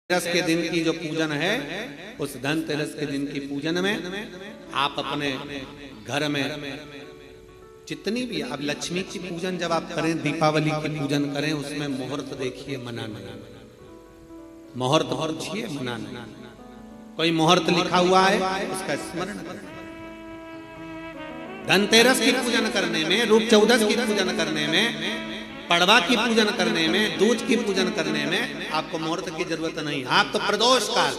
धनतेरस के दिन की जो पूजन है, उस धनतेरस के दिन की पूजन में आप अपने घर में जितनी भी, अब लक्ष्मी की पूजन जब आप करें, दीपावली की पूजन करें, उसमें मुहूर्त देखिए, मनाना, मुहूर्त पूछिए, मनाना। कोई मुहूर्त लिखा हुआ है उसका स्मरण करें। धनतेरस की पूजन करने में, रूप चौदस की पूजन करने में, पड़वा की पूजन करने में, दूज की पूजन करने में आपको मुहूर्त की जरूरत नहीं। आप तो प्रदोष काल,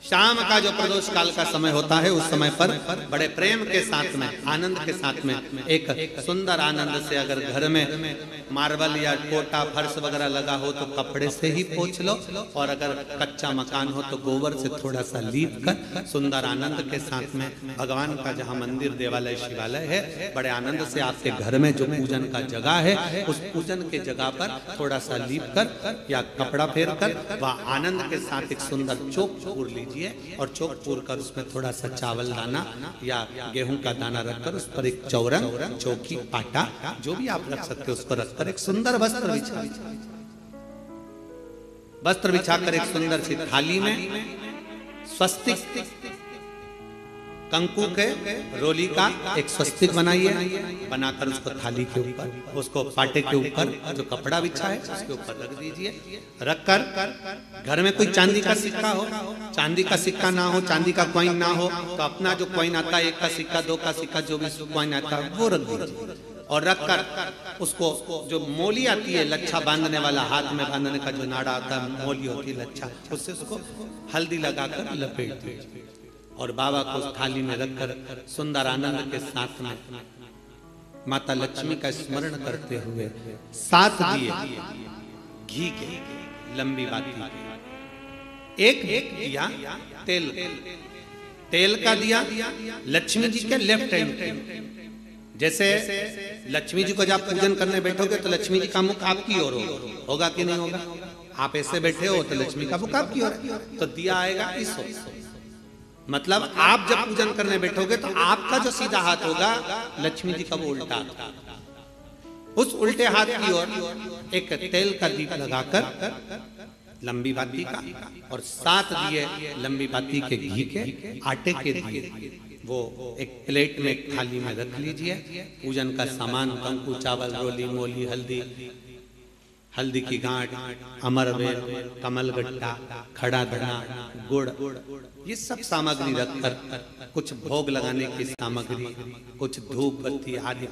शाम का जो प्रदोष काल का समय होता है, उस समय पर बड़े प्रेम के साथ में, आनंद के साथ में, एक सुंदर आनंद से, अगर घर में मार्बल या कोटा फर्श वगैरह लगा हो तो कपड़े से ही पोंछ लो, और अगर कच्चा मकान हो तो गोबर से थोड़ा सा लीप कर सुंदर आनंद के साथ में, भगवान का जहाँ मंदिर, देवालय, शिवालय है, बड़े आनंद से आपके घर में जो पूजन का जगह है, उस पूजन के जगह पर थोड़ा सा लीप कर या कपड़ा फेर कर वह आनंद के साथ एक सुंदर चौक पूर लीजिए, और चौक पूर कर उसमें थोड़ा सा चावल दाना या गेहूं का दाना रखकर उस पर एक चौरंग, चौकी, पाटा, जो भी आप रख सकते हो उसको रखकर एक सुंदर वस्त्र बिछाकर एक सुंदर सी थाली में स्वस्तिक, कंकु के रोली का एक स्वस्तिक बनाइए, बनाकर उसको थाली के ऊपर, उसको पाटे के ऊपर जो कपड़ा बिछा है उसके ऊपर रख दीजिए। रखकर घर में कोई चांदी का सिक्का हो, चांदी का सिक्का ना हो, चांदी का कॉइन ना हो, तो अपना जो कॉइन आता है, 1 का सिक्का, 2 का सिक्का, जो भी कॉइन आता है वो रख दीजिए। और रखकर उसको, जो मोली आती है लच्छा बांधने वाला, हाथ में बांधने का जो नाड़ा आता है, मोली होती है लच्छा, उससे उसको हल्दी लगाकर लपेट दीजिए और बाबा को उस थाली में रखकर सुंदर आनंद के साथ में माता लक्ष्मी का स्मरण करते हुए 7 दिए घी के, लंबी बाती के, एक दिया तेल का दिया लक्ष्मी जी के लेफ्ट हैंड। जैसे लक्ष्मी जी को जब पूजन करने बैठोगे तो लक्ष्मी जी का मुख आपकी ओर होगा कि नहीं होगा? आप ऐसे बैठे हो तो लक्ष्मी का मुख आपकी ओर, तो दिया आएगा इस ओर। मतलब आप जब पूजन करने बैठोगे तो आपका जो सीधा हाथ होगा, लक्ष्मी जी का वो उल्टा, उस उल्टे हाथ की ओर एक तेल का दीप लगाकर लंबी बाती का, और 7 दिए लंबी बाती के घी के, आटे के दिए, वो एक प्लेट में, एक थाली में रख लीजिए। पूजन का सामान, कंकु, चावल, रोली, मोली, हल्दी की गांठ, अमरवेल, कमलगट्टा, खड़ा धना, गुड़, ये सब सामग्री रखकर, कुछ भोग लगाने की सामग्री, कुछ धूप बत्ती आदि,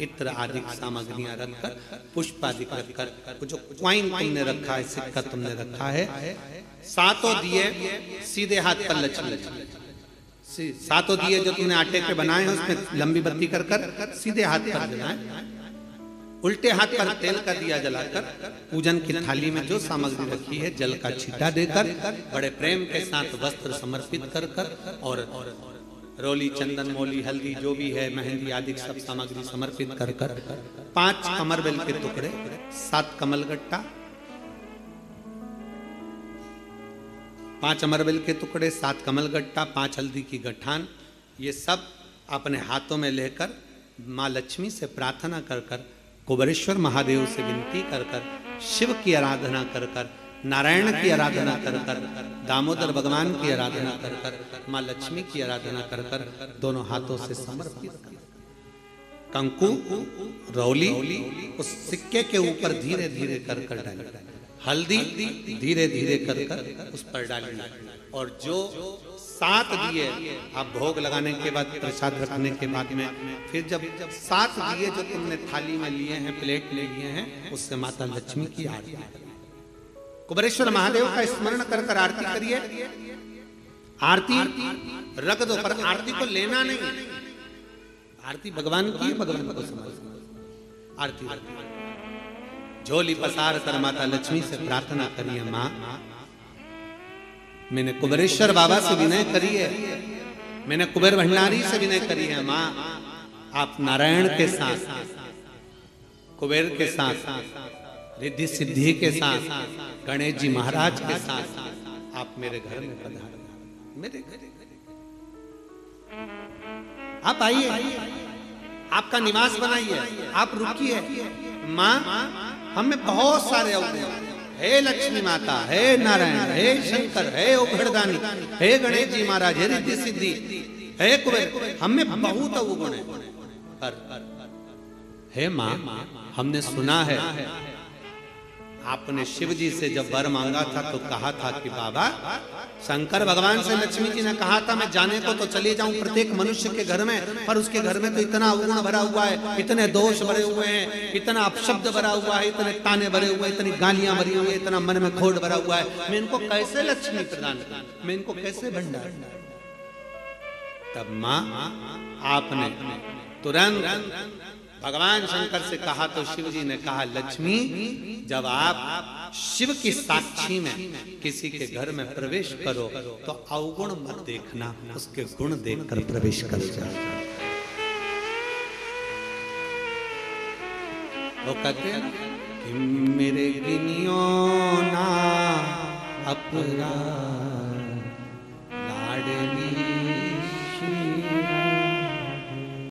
इत्र आदि सामग्रियां रखकर, पुष्प आदि रखकर, जो क्वाइन तुमने रखा है, सिक्का तुमने रखा है, 7 दिए सीधे हाथ पर लक्ष्मी, 7 दिए जो तुमने आटे के बनाए हैं उसमें लंबी बत्ती कर सीधे हाथ पर जलाएं। उल्टे हाथ पर तेल का दिया जलाकर पूजन की थाली में जो सामग्री रखी है, जल का छींटा देकर, बड़े प्रेम के साथ वस्त्र समर्पित कर और रोली, चंदन, मोली, हल्दी, जो भी है, मेहंदी आदि सब सामग्री समर्पित कर 5 अमरबेल के टुकड़े, 7 कमलगट्टा, 5 अमरबेल के टुकड़े, 7 कमलगट्टा, 5 हल्दी की गठान, ये सब अपने हाथों में लेकर माँ लक्ष्मी से प्रार्थना कर कुबेरेश्वर महादेव से विनती कर शिव की आराधना कर नारायण की आराधना कर दामोदर भगवान की आराधना कर माँ लक्ष्मी की आराधना कर दोनों हाथों से समर्पित कर कंकु, रौली उस सिक्के के ऊपर धीरे धीरे कर डालें, हल्दी धीरे धीरे कर उस पर डालें, और जो 7 दिए आप भोग लगाने के बाद, प्रसाद रखने के बाद में, फिर जब 7 दिए जो तुमने थाली में लिए हैं, प्लेट ले लिए हैं, उससे माता लक्ष्मी की आरती, कुबेरेश्वर महादेव का स्मरण कर आरती करिए। आरती रख दो, पर आरती को लेना नहीं, आरती भगवान की, भगवान को समझ, आरती झोली पसार कर माता लक्ष्मी से प्रार्थना करिए, माँ मैंने कुबेरेश्वर बाबा से विनय करी है, मैंने कुबेर भंडारी से विनय करी है, माँ आप नारायण के साथ, कुबेर के साथ, रिद्धि सिद्धि के साथ, गणेश जी महाराज के साथ आप मेरे घर में पधारें, मेरे घर आप आइए, आपका निवास बनाइए, आप रुकिए। माँ हम में बहुत सारे अवगुण, हे लक्ष्मी माता, हे नारायण, हे शंकर, हे उघड़दानी, हे गणेश जी महाराज, हे रिद्धि सिद्धि, हे कुबेर, हमें बहुत अवगुण है। पर हे माँ, हमने सुना है आपने शिव जी से जब वर मांगा था तो कहा था कि बाबा, शंकर भगवान से लक्ष्मी जी ने कहा था मैं जाने को तो चले जाऊं प्रत्येक मनुष्य के घर में, पर उसके घर में तो इतना अवगुण भरा हुआ है, इतने दोष भरे हुए हैं, इतना अपशब्द भरा हुआ है, इतने ताने भरे हुए, इतनी गालियां भरी हुई, इतना मन में खोट भरा हुआ है, मैं इनको कैसे लक्ष्मी प्रदान करूं, मैं इनको कैसे भंडार। तब माँ आपने तुरंत भगवान शंकर से कहा तो शिव जी ने कहा, लक्ष्मी, जब आप शिव की साक्षी में किसी के घर में प्रवेश करो तो अवगुण मत देखना, उसके गुण देखकर प्रवेश कर जाओ। वो कहते हैं कि मेरे गिनियो ना अपराध,